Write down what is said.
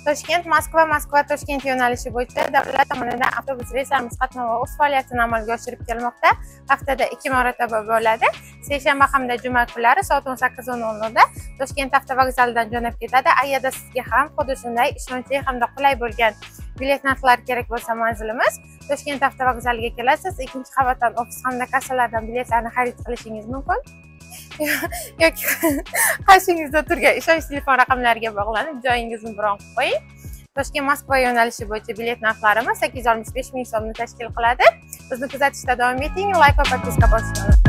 Toshkent, Moskva, Toshkent yo'nalishi bo'yicha davlat tomonidan avtobus reyslarimiz qatnovi o'z faoliyatini amalga oshirib kelmoqda. Haftada 2 marotaba bo'ladi. Seshanba hamda juma kunlari soat 18:00 da Toshkent avtovokzalidan jo'nab ketadi. Agarda sizga ham xuddi shunday ishonchli hamda qulay bo'lgan bilet narxlari kerak bo'lsa, manzilimiz Toshkent avtovokzaliga kelasiz. Ikkinchi qavatdan ofis hamda kassalardan biletlarni xarid qilishingiz mumkin. yoki qarshingizda turgan ishonch telefon raqamlariga bog'lanib joyingizni bron qilib qo'ying. Toshkent Moskva yo'nalishi bo'yicha bilet narxlarimiz 865 ming so'mni tashkil qiladi. Bizni kuzatishda davom eting, like va podpiska bosing.